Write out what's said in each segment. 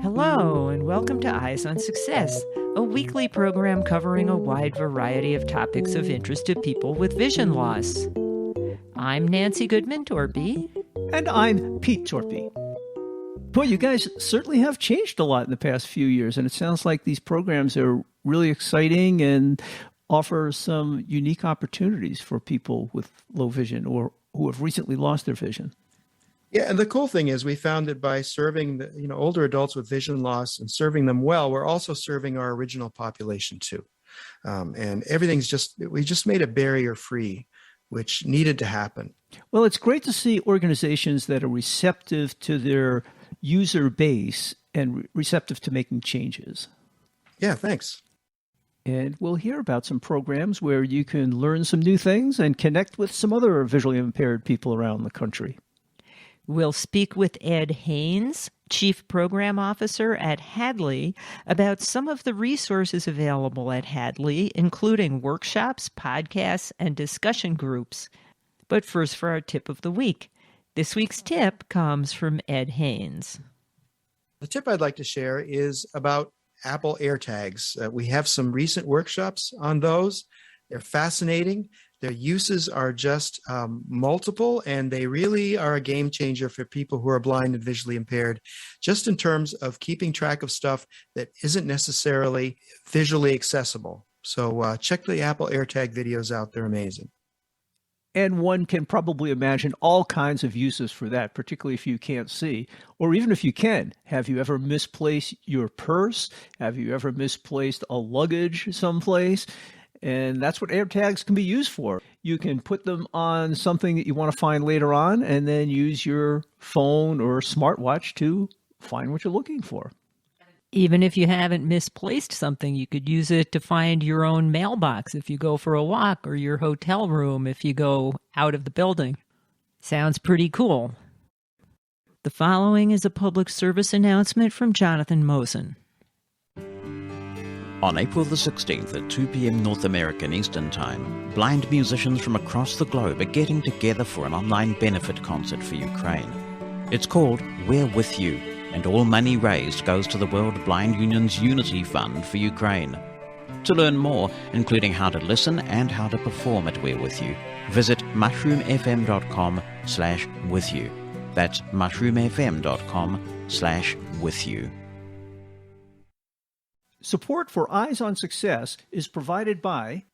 Hello, and welcome to Eyes on Success, a weekly program covering a wide variety of topics of interest to people with vision loss. I'm Nancy Torpey. And I'm Pete Torpey. Boy, you guys certainly have changed a lot in the past few years, and it sounds like these programs are really exciting and offer some unique opportunities for people with low vision or who have recently lost their vision. Yeah, and the cool thing is we found that by serving the, older adults with vision loss and serving them well, we're also serving our original population too. And we just made it barrier-free, which needed to happen. Well, it's great to see organizations that are receptive to their user base and receptive to making changes. Yeah, thanks. And we'll hear about some programs where you can learn some new things and connect with some other visually impaired people around the country. We'll speak with Ed Haines, Chief Program Officer at Hadley, about some of the resources available at Hadley, including workshops, podcasts, and discussion groups. But first, for our tip of the week. This week's tip comes from Ed Haines. The tip I'd like to share is about Apple AirTags. We have some recent workshops on those. They're fascinating. Their uses are just multiple, and they really are a game changer for people who are blind and visually impaired, just in terms of keeping track of stuff that isn't necessarily visually accessible. So check the Apple AirTag videos out. They're amazing. And one can probably imagine all kinds of uses for that, particularly if you can't see. Or even if you can. Have you ever misplaced your purse? Have you ever misplaced a luggage someplace? And that's what AirTags can be used for. You can put them on something that you want to find later on and then use your phone or smartwatch to find what you're looking for. Even if you haven't misplaced something, you could use it to find your own mailbox if you go for a walk, or your hotel room if you go out of the building. Sounds pretty cool. The following is a public service announcement from Jonathan Mosen. On April the 16th at 2 p.m. North American Eastern Time, blind musicians from across the globe are getting together for an online benefit concert for Ukraine. It's called We're With You, and all money raised goes to the World Blind Union's Unity Fund for Ukraine. To learn more, including how to listen and how to perform at We're With You, visit mushroomfm.com/withyou. That's mushroomfm.com/withyou. Support for Eyes on Success is provided by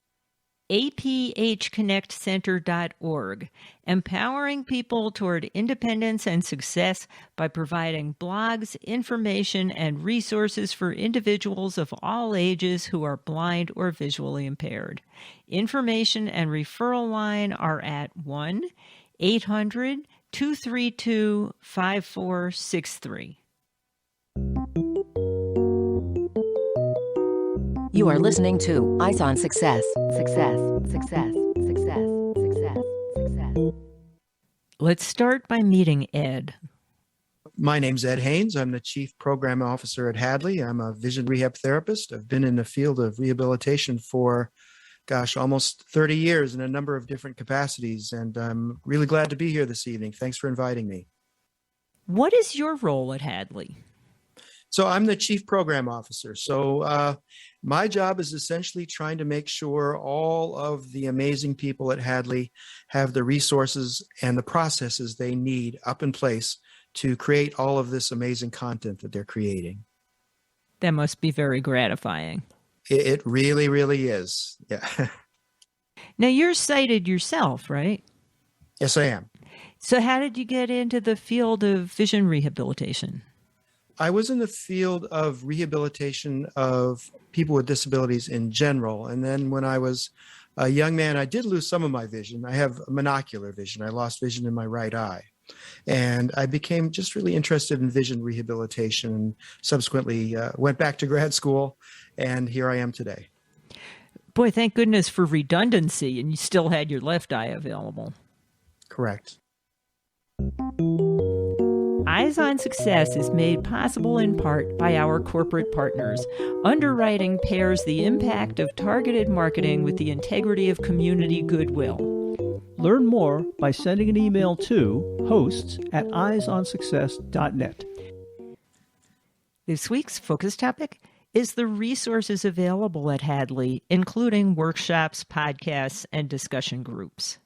aphconnectcenter.org, empowering people toward independence and success by providing blogs, information, and resources for individuals of all ages who are blind or visually impaired. Information and referral line are at 1-800-232-5463. You are listening to Eyes on Success. Success, success, success, success, success. Let's start by meeting Ed. My name's Ed Haines. I'm the Chief Program Officer at Hadley. I'm a vision rehab therapist. I've been in the field of rehabilitation for, almost 30 years in a number of different capacities, and I'm really glad to be here this evening. Thanks for inviting me. What is your role at Hadley? So I'm the Chief Program Officer. So my job is essentially trying to make sure all of the amazing people at Hadley have the resources and the processes they need up in place to create all of this amazing content that they're creating. That must be very gratifying. It really, really is. Yeah. Now, you're sighted yourself, right? Yes, I am. So how did you get into the field of vision rehabilitation? I was in the field of rehabilitation of people with disabilities in general. And then when I was a young man, I did lose some of my vision. I have monocular vision. I lost vision in my right eye. And I became just really interested in vision rehabilitation and subsequently went back to grad school. And here I am today. Boy, thank goodness for redundancy, and you still had your left eye available. Correct. Eyes on Success is made possible in part by our corporate partners. Underwriting pairs the impact of targeted marketing with the integrity of community goodwill. Learn more by sending an email to hosts@eyesonsuccess.net. This week's focus topic is the resources available at Hadley, including workshops, podcasts, and discussion groups.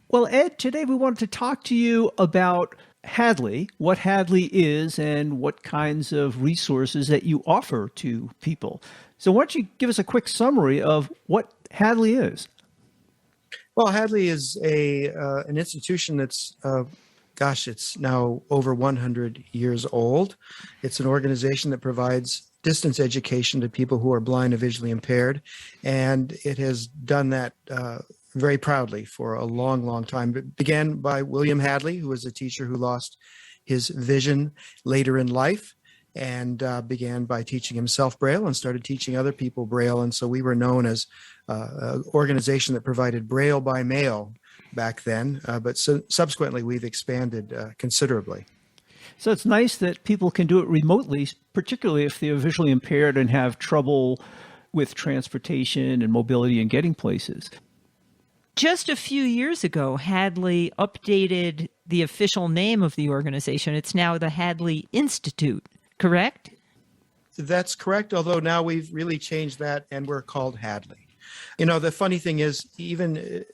Well, Ed, today we wanted to talk to you about Hadley, what Hadley is, and what kinds of resources that you offer to people. So why don't you give us a quick summary of what Hadley is? Well, Hadley is an institution that's, it's now over 100 years old. It's an organization that provides distance education to people who are blind or visually impaired, and it has done that very proudly for a long, long time. It began by William Hadley, who was a teacher who lost his vision later in life, and began by teaching himself Braille and started teaching other people Braille. And so we were known as an organization that provided Braille by mail back then, but subsequently we've expanded considerably. So it's nice that people can do it remotely, particularly if they're visually impaired and have trouble with transportation and mobility and getting places. Just a few years ago, Hadley updated the official name of the organization. It's now the Hadley Institute, correct? That's correct, although now we've really changed that and we're called Hadley. You know, the funny thing is, even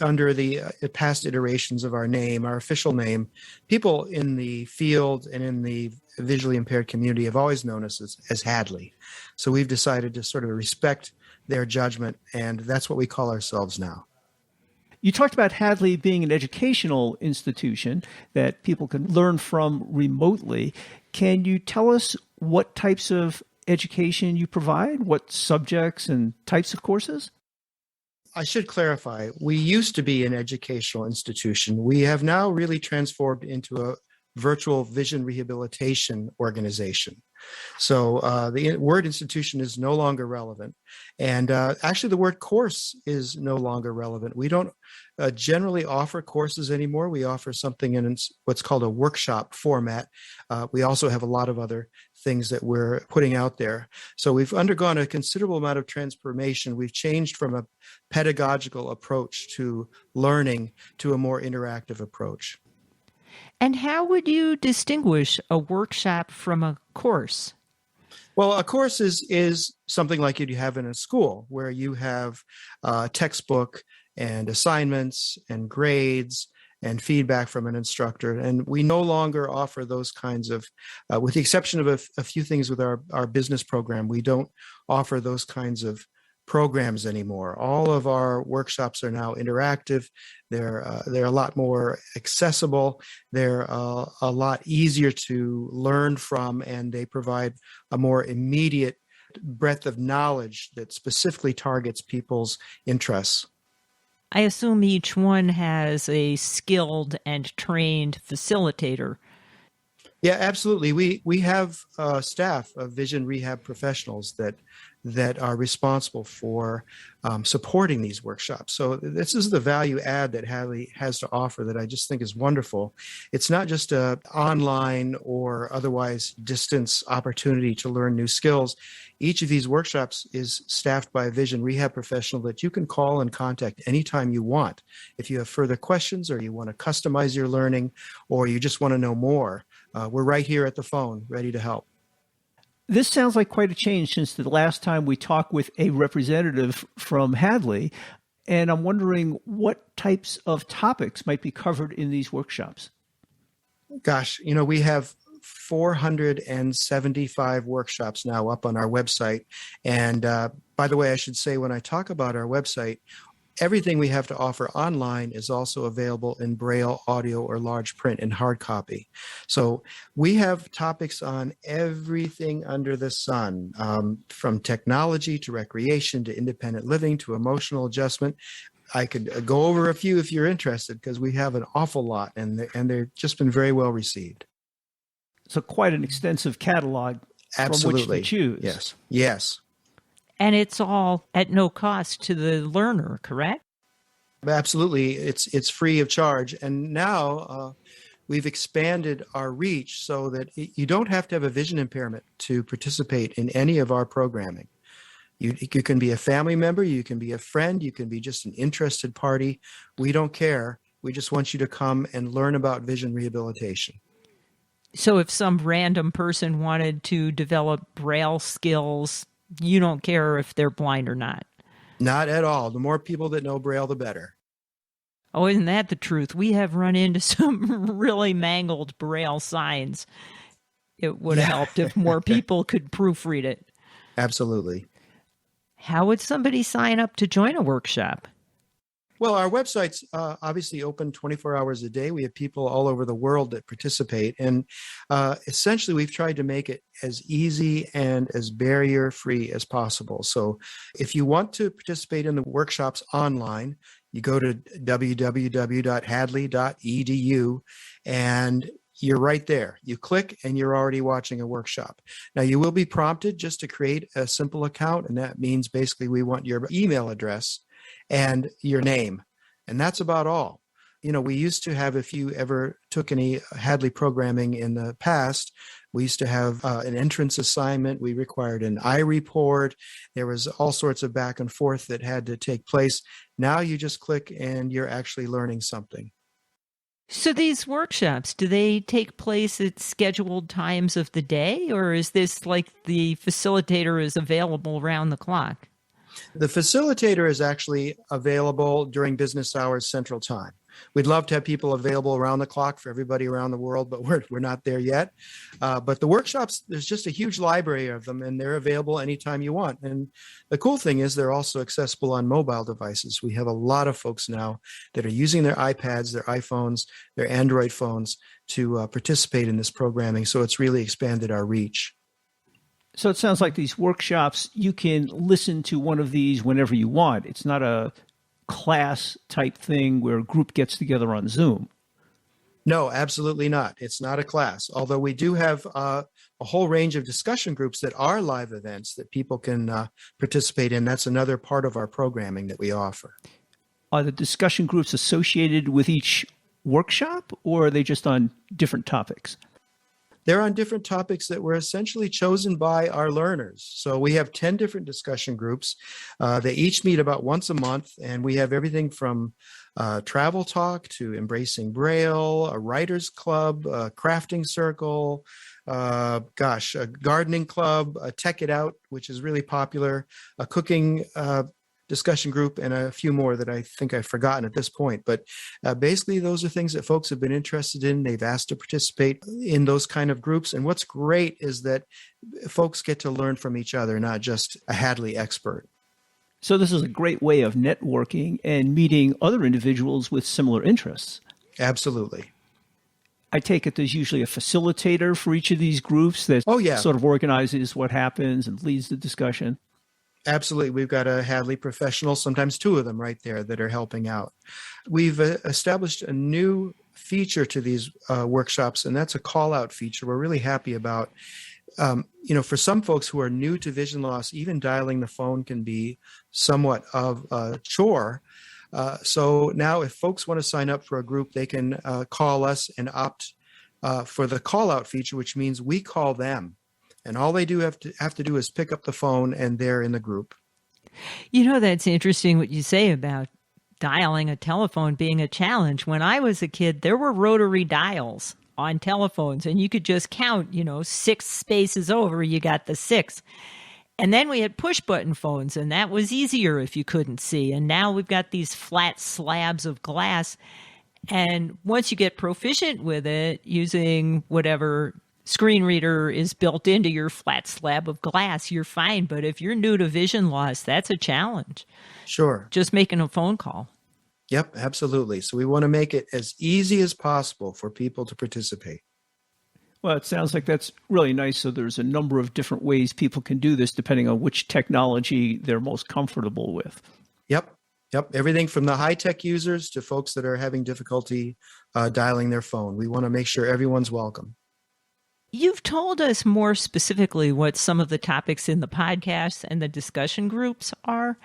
under the past iterations of our name, our official name, people in the field and in the visually impaired community have always known us as Hadley. So we've decided to sort of respect their judgment, and that's what we call ourselves now. You talked about Hadley being an educational institution that people can learn from remotely. Can you tell us what types of education you provide? What subjects and types of courses? I should clarify, we used to be an educational institution. We have now really transformed into a virtual vision rehabilitation organization. So the word institution is no longer relevant. And actually, the word course is no longer relevant. We don't generally offer courses anymore. We offer something in what's called a workshop format. We also have a lot of other things that we're putting out there. So we've undergone a considerable amount of transformation. We've changed from a pedagogical approach to learning to a more interactive approach. And how would you distinguish a workshop from a course? Well, a course is something like you'd have in a school, where you have a textbook and assignments and grades and feedback from an instructor. And we no longer offer those kinds of, with the exception of a few things with our business program, we don't offer those kinds of programs anymore. All of our workshops are now interactive. They're a lot more accessible. They're a lot easier to learn from, and they provide a more immediate breadth of knowledge that specifically targets people's interests. I assume each one has a skilled and trained facilitator. Yeah, absolutely. We have a staff of vision rehab professionals that are responsible for supporting these workshops. So this is the value add that Hadley has to offer that I just think is wonderful. It's not just an online or otherwise distance opportunity to learn new skills. Each of these workshops is staffed by a vision rehab professional that you can call and contact anytime you want. If you have further questions, or you want to customize your learning, or you just want to know more, we're right here at the phone, ready to help. This sounds like quite a change since the last time we talked with a representative from Hadley, and I'm wondering what types of topics might be covered in these workshops. Gosh, we have 475 workshops now up on our website. And by the way, I should say, when I talk about our website, everything we have to offer online is also available in Braille, audio, or large print in hard copy. So we have topics on everything under the sun, from technology to recreation to independent living to emotional adjustment. I could go over a few if you're interested, because we have an awful lot, and they've just been very well received. So quite an extensive catalog. Absolutely. From which to choose. Yes. Yes. And it's all at no cost to the learner, correct? Absolutely. It's free of charge. And now we've expanded our reach so that you don't have to have a vision impairment to participate in any of our programming. You can be a family member, you can be a friend, you can be just an interested party. We don't care. We just want you to come and learn about vision rehabilitation. So if some random person wanted to develop Braille skills, you don't care if they're blind or not? Not at all. The more people that know Braille, the better. Oh, isn't that the truth? We have run into some really mangled Braille signs. It would have helped if more people could proofread it. Absolutely. How would somebody sign up to join a workshop? Well, our website's obviously open 24 hours a day. We have people all over the world that participate. And essentially, we've tried to make it as easy and as barrier-free as possible. So if you want to participate in the workshops online, you go to www.hadley.edu, and you're right there. You click and you're already watching a workshop. Now, you will be prompted just to create a simple account, and that means basically we want your email address and your name. And that's about all. You know, we used to have, if you ever took any Hadley programming in the past, we used to have an entrance assignment. We required an I-report. There was all sorts of back and forth that had to take place. Now you just click and you're actually learning something. So these workshops, do they take place at scheduled times of the day, or is this like the facilitator is available around the clock? The facilitator is actually available during business hours Central Time. We'd love to have people available around the clock for everybody around the world, but we're not there yet. But the workshops, there's just a huge library of them, and they're available anytime you want. And the cool thing is they're also accessible on mobile devices. We have a lot of folks now that are using their iPads, their iPhones, their Android phones to participate in this programming. So it's really expanded our reach. So it sounds like these workshops, you can listen to one of these whenever you want. It's not a class type thing where a group gets together on Zoom. No, absolutely not. It's not a class, although we do have a whole range of discussion groups that are live events that people can participate in. That's another part of our programming that we offer. Are the discussion groups associated with each workshop, or are they just on different topics? They're on different topics that were essentially chosen by our learners. So we have 10 different discussion groups. They each meet about once a month, and we have everything from travel talk to embracing Braille, a writer's club, a crafting circle, a gardening club, a Tech It Out, which is really popular, a cooking discussion group, and a few more that I think I've forgotten at this point. But basically, those are things that folks have been interested in. They've asked to participate in those kind of groups. And what's great is that folks get to learn from each other, not just a Hadley expert. So this is a great way of networking and meeting other individuals with similar interests. Absolutely. I take it there's usually a facilitator for each of these groups that sort of organizes what happens and leads the discussion. Absolutely. We've got a Hadley professional, sometimes two of them right there that are helping out. We've established a new feature to these workshops, and that's a call-out feature we're really happy about. For some folks who are new to vision loss, even dialing the phone can be somewhat of a chore. So now if folks want to sign up for a group, they can call us and opt for the call-out feature, which means we call them. And all they do have to do is pick up the phone, and they're in the group. You know, that's interesting what you say about dialing a telephone being a challenge. When I was a kid, there were rotary dials on telephones, and you could just count, 6 spaces over, you got the 6. And then we had push-button phones, and that was easier if you couldn't see. And now we've got these flat slabs of glass. And once you get proficient with it, using whatever screen reader is built into your flat slab of glass, you're fine. But if you're new to vision loss, that's a challenge. Sure. Just making a phone call. Yep, absolutely. So we want to make it as easy as possible for people to participate. Well, it sounds like that's really nice. So there's a number of different ways people can do this depending on which technology they're most comfortable with. Yep. Everything from the high-tech users to folks that are having difficulty dialing their phone. We want to make sure everyone's welcome. You've told us more specifically what some of the topics in the podcast and the discussion groups are.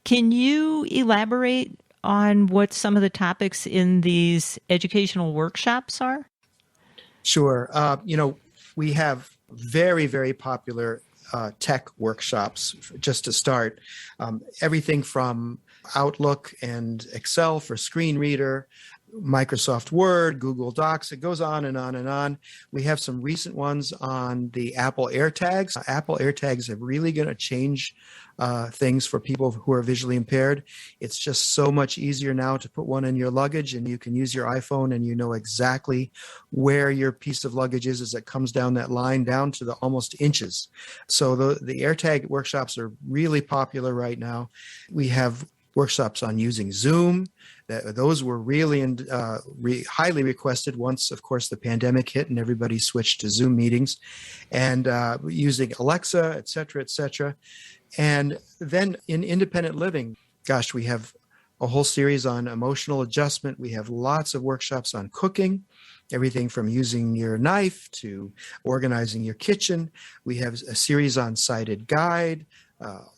Can you elaborate on what some of the topics in these educational workshops are? Sure. We have very, very popular tech workshops just to start. Everything from Outlook and Excel for screen reader, Microsoft Word, Google Docs, it goes on and on and on. We have some recent ones on the Apple AirTags. Apple AirTags are really going to change things for people who are visually impaired. It's just so much easier now to put one in your luggage, and you can use your iPhone and you know exactly where your piece of luggage is as it comes down that line down to the almost inches. So the AirTag workshops are really popular right now. We have workshops on using Zoom. Those were really highly requested once, of course, the pandemic hit and everybody switched to Zoom meetings, and using Alexa, et cetera, et cetera. And then in independent living, gosh, we have a whole series on emotional adjustment. We have lots of workshops on cooking, everything from using your knife to organizing your kitchen. We have a series on sighted guide.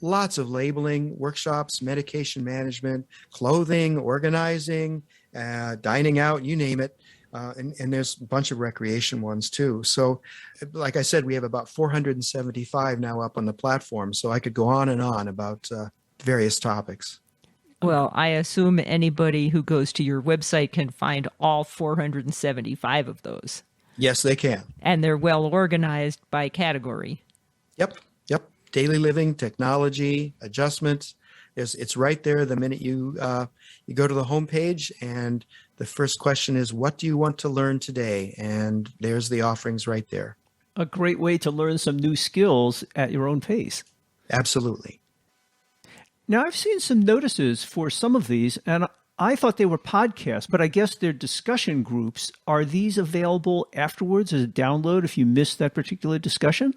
Lots of labeling workshops, medication management, clothing, organizing, dining out, you name it. And there's a bunch of recreation ones too. So like I said, we have about 475 now up on the platform. So I could go on and on about various topics. Well, I assume anybody who goes to your website can find all 475 of those. Yes, they can. And they're well organized by category. Yep. Daily living, technology, adjustment. It's right there the minute you go to the homepage, and the first question is, what do you want to learn today? And there's the offerings right there. A great way to learn some new skills at your own pace. Absolutely. Now, I've seen some notices for some of these, and I thought they were podcasts, but I guess they're discussion groups. Are these available afterwards as a download if you missed that particular discussion?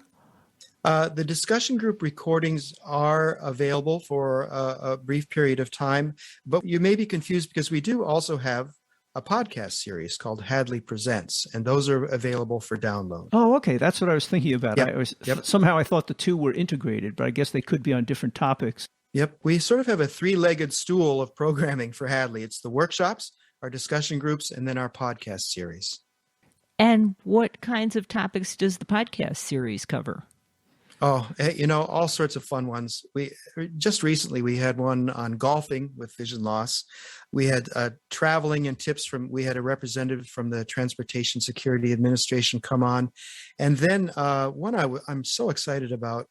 The discussion group recordings are available for a brief period of time, but you may be confused because we do also have a podcast series called Hadley Presents, and those are available for download. Oh, okay. That's what I was thinking about. Yep. Somehow I thought the two were integrated, but I guess they could be on different topics. Yep. We sort of have a three-legged stool of programming for Hadley. It's the workshops, our discussion groups, and then our podcast series. And what kinds of topics does the podcast series cover? Oh, all sorts of fun ones. We just recently we had one on golfing with vision loss. We had traveling and tips we had a representative from the Transportation Security Administration come on. And then one I'm so excited about,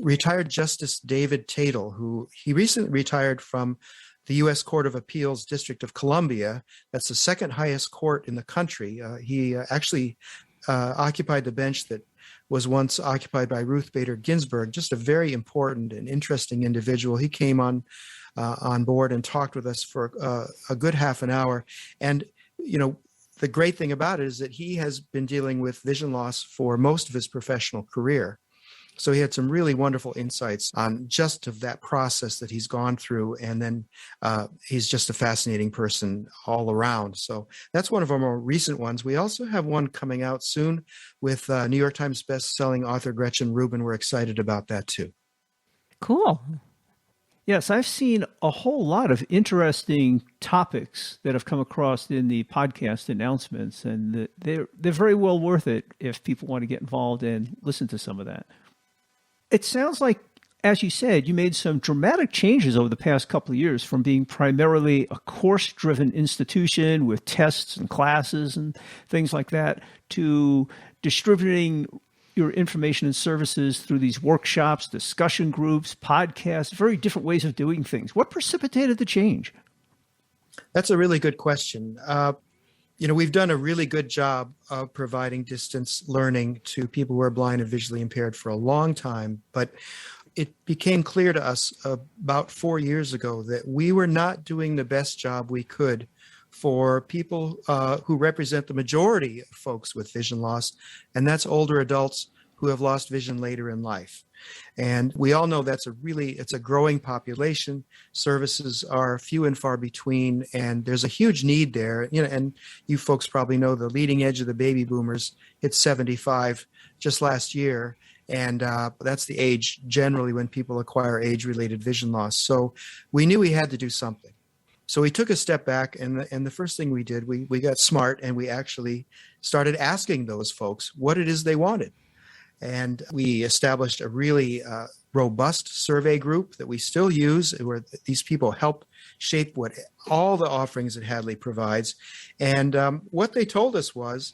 retired Justice David Tatel, he recently retired from the U.S. Court of Appeals, District of Columbia. That's the second highest court in the country. He actually occupied the bench that was once occupied by Ruth Bader Ginsburg, just a very important and interesting individual. He came on board and talked with us for a good half an hour. And, the great thing about it is that he has been dealing with vision loss for most of his professional career. So he had some really wonderful insights on just of that process that he's gone through. And then he's just a fascinating person all around. So that's one of our more recent ones. We also have one coming out soon with New York Times best-selling author Gretchen Rubin. We're excited about that too. Cool. Yes, I've seen a whole lot of interesting topics that have come across in the podcast announcements, and they're very well worth it if people want to get involved and listen to some of that. It sounds like, as you said, you made some dramatic changes over the past couple of years from being primarily a course-driven institution with tests and classes and things like that to distributing your information and services through these workshops, discussion groups, podcasts, very different ways of doing things. What precipitated the change? That's a really good question. We've done a really good job of providing distance learning to people who are blind and visually impaired for a long time, but it became clear to us about 4 years ago that we were not doing the best job we could for people who represent the majority of folks with vision loss, and that's older adults who have lost vision later in life. And we all know it's a growing population. Services are few and far between, and there's a huge need there. And you folks probably know the leading edge of the baby boomers hit 75 just last year. And that's the age generally when people acquire age-related vision loss. So we knew we had to do something. So we took a step back, and the first thing we did, we got smart, and we actually started asking those folks what it is they wanted. And we established a really robust survey group that we still use, where these people help shape what all the offerings that Hadley provides. And what they told us was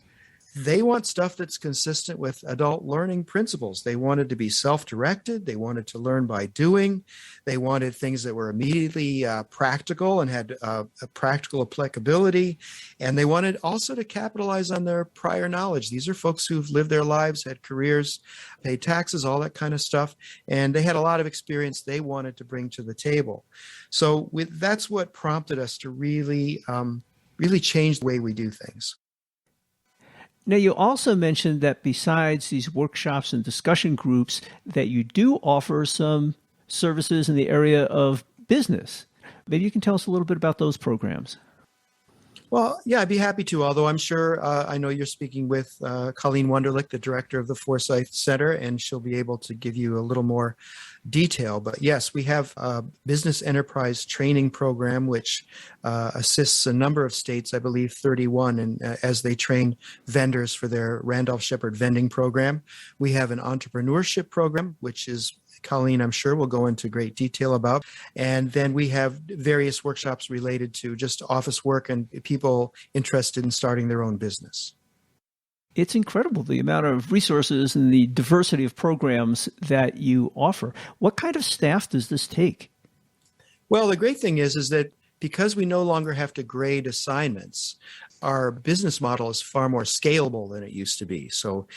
they want stuff that's consistent with adult learning principles. They wanted to be self-directed. They wanted to learn by doing. They wanted things that were immediately practical and had a practical applicability. And they wanted also to capitalize on their prior knowledge. These are folks who've lived their lives, had careers, paid taxes, all that kind of stuff. And they had a lot of experience they wanted to bring to the table. So that's what prompted us to really change the way we do things. Now, you also mentioned that besides these workshops and discussion groups, that you do offer some services in the area of business. Maybe you can tell us a little bit about those programs. Well, yeah, I'd be happy to, although I'm sure I know you're speaking with Colleen Wunderlich, the director of the Forsyth Center, and she'll be able to give you a little more detail. But yes, we have a business enterprise training program, which assists a number of states, I believe 31, and as they train vendors for their Randolph Shepherd vending program. We have an entrepreneurship program, which is Colleen, I'm sure, will go into great detail about. And then we have various workshops related to just office work and people interested in starting their own business. It's incredible, the amount of resources and the diversity of programs that you offer. What kind of staff does this take? Well, the great thing is that because we no longer have to grade assignments, our business model is far more scalable than it used to be. So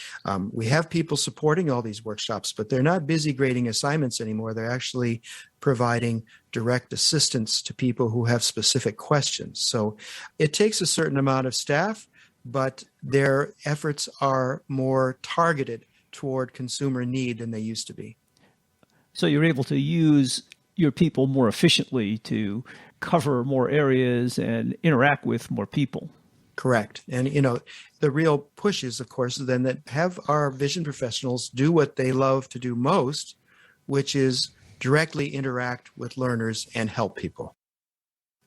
we have people supporting all these workshops, but they're not busy grading assignments anymore. They're actually providing direct assistance to people who have specific questions. So it takes a certain amount of staff, but their efforts are more targeted toward consumer need than they used to be. So you're able to use your people more efficiently to cover more areas and interact with more people. Correct. And, the real push is, of course, then that have our vision professionals do what they love to do most, which is directly interact with learners and help people.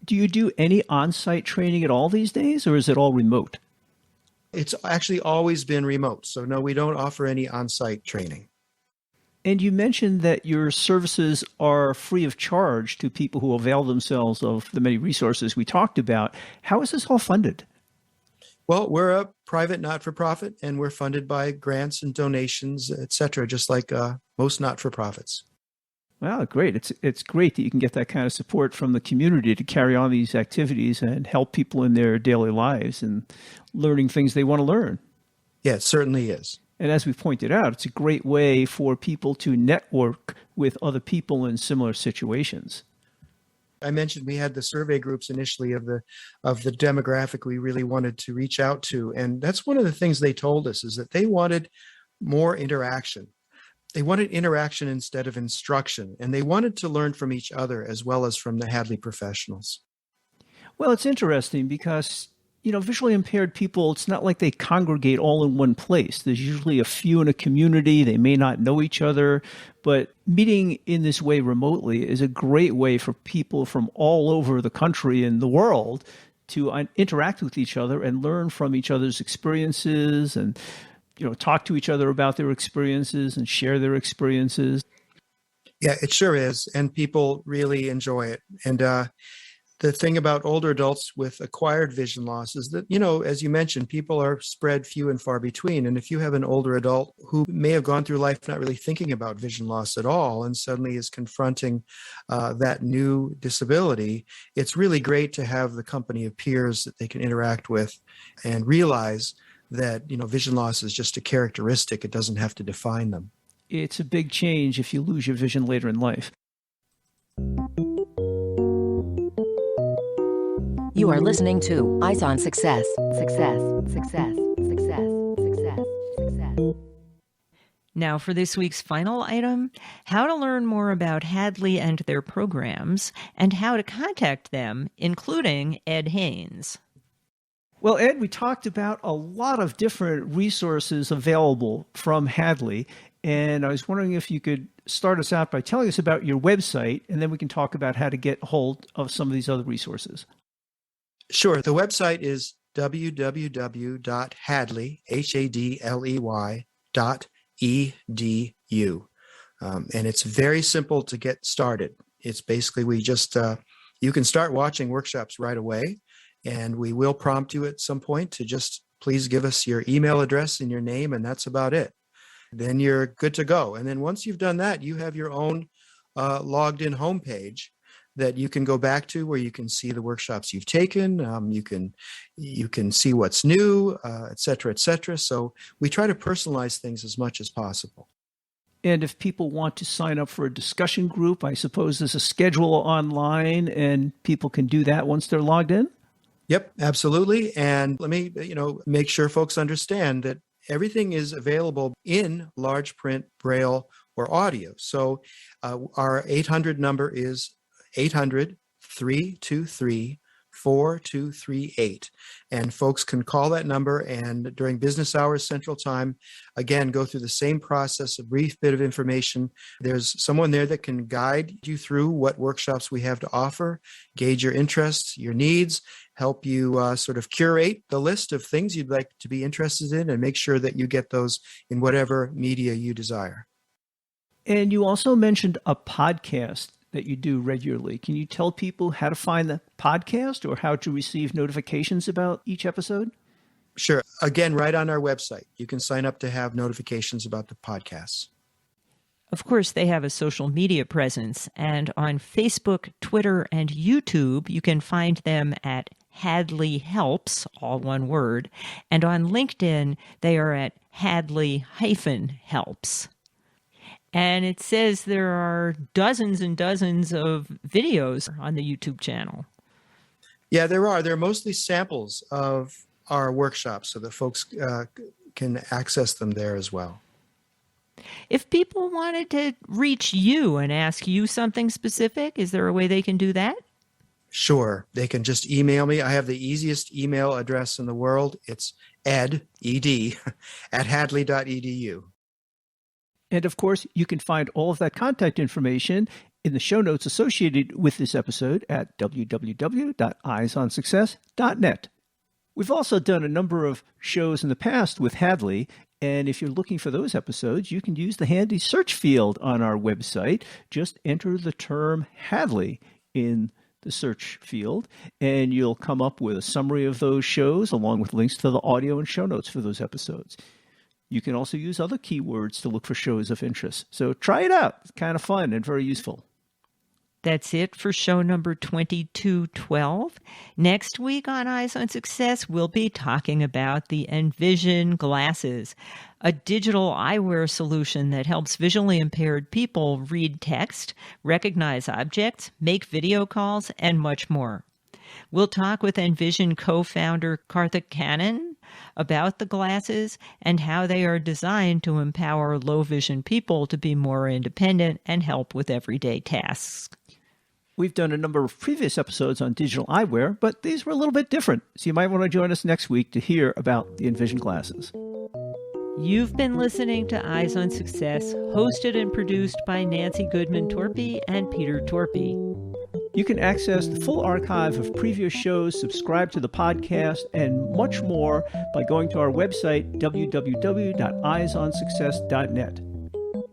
Do you do any on-site training at all these days, or is it all remote? It's actually always been remote. So no, we don't offer any on-site training. And you mentioned that your services are free of charge to people who avail themselves of the many resources we talked about. How is this all funded? Well, we're a private not-for-profit, and we're funded by grants and donations, et cetera, just like most not-for-profits. Wow, great. It's great that you can get that kind of support from the community to carry on these activities and help people in their daily lives and learning things they want to learn. Yeah, it certainly is. And as we pointed out, it's a great way for people to network with other people in similar situations. I mentioned we had the survey groups initially of the demographic we really wanted to reach out to. And that's one of the things they told us, is that they wanted more interaction. They wanted interaction instead of instruction. And they wanted to learn from each other as well as from the Hadley professionals. Well, it's interesting because, visually impaired people, it's not like they congregate all in one place. There's usually a few in a community. They may not know each other, but meeting in this way remotely is a great way for people from all over the country and the world to interact with each other and learn from each other's experiences and, talk to each other about their experiences and share their experiences. Yeah, it sure is. And people really enjoy it. And, the thing about older adults with acquired vision loss is that, as you mentioned, people are spread few and far between. And if you have an older adult who may have gone through life not really thinking about vision loss at all and suddenly is confronting that new disability, it's really great to have the company of peers that they can interact with and realize that, vision loss is just a characteristic. It doesn't have to define them. It's a big change if you lose your vision later in life. You are listening to Eyes on Success. Success, success, success, success, success. Now for this week's final item, how to learn more about Hadley and their programs and how to contact them, including Ed Haines. Well, Ed, we talked about a lot of different resources available from Hadley, and I was wondering if you could start us out by telling us about your website, and then we can talk about how to get hold of some of these other resources. Sure. The website is www.hadley, Hadley.org. And it's very simple to get started. It's basically, you can start watching workshops right away, and we will prompt you at some point to just please give us your email address and your name, and that's about it. Then you're good to go. And then once you've done that, you have your own logged in homepage that you can go back to, where you can see the workshops you've taken. You can see what's new, et cetera, et cetera. So we try to personalize things as much as possible. And if people want to sign up for a discussion group, I suppose there's a schedule online and people can do that once they're logged in? Yep, absolutely. And let me, make sure folks understand that everything is available in large print, Braille, or audio. So our 800 number is 800-323-4238. And folks can call that number, and during business hours Central Time, again, go through the same process, a brief bit of information. There's someone there that can guide you through what workshops we have to offer, gauge your interests, your needs, help you sort of curate the list of things you'd like to be interested in, and make sure that you get those in whatever media you desire. And you also mentioned a podcast that you do regularly. Can you tell people how to find the podcast or how to receive notifications about each episode? Sure. Again, right on our website, you can sign up to have notifications about the podcasts. Of course, they have a social media presence, and on Facebook, Twitter, and YouTube, you can find them at Hadley Helps, all one word, and on LinkedIn, they are at Hadley-Helps. And it says there are dozens and dozens of videos on the YouTube channel. Yeah, there are. They're mostly samples of our workshops so that folks can access them there as well. If people wanted to reach you and ask you something specific, is there a way they can do that? Sure. They can just email me. I have the easiest email address in the world. It's ed, E-D, at hadley.edu. And of course, you can find all of that contact information in the show notes associated with this episode at www.eyesonsuccess.net. We've also done a number of shows in the past with Hadley, and if you're looking for those episodes, you can use the handy search field on our website. Just enter the term Hadley in the search field, and you'll come up with a summary of those shows along with links to the audio and show notes for those episodes. You can also use other keywords to look for shows of interest. So try it out. It's kind of fun and very useful. That's it for show number 2212. Next week on Eyes on Success, we'll be talking about the Envision glasses, a digital eyewear solution that helps visually impaired people read text, recognize objects, make video calls, and much more. We'll talk with Envision co-founder Karthik Kannan about the glasses and how they are designed to empower low-vision people to be more independent and help with everyday tasks. We've done a number of previous episodes on digital eyewear, but these were a little bit different, so you might want to join us next week to hear about the Envision glasses. You've been listening to Eyes on Success, hosted and produced by Nancy Torpey and Peter Torpey. You can access the full archive of previous shows, subscribe to the podcast, and much more by going to our website, www.eyesonsuccess.net.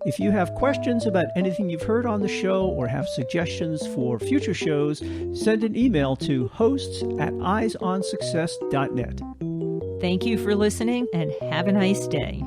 If you have questions about anything you've heard on the show or have suggestions for future shows, send an email to hosts@eyesonsuccess.net. Thank you for listening, and have a nice day.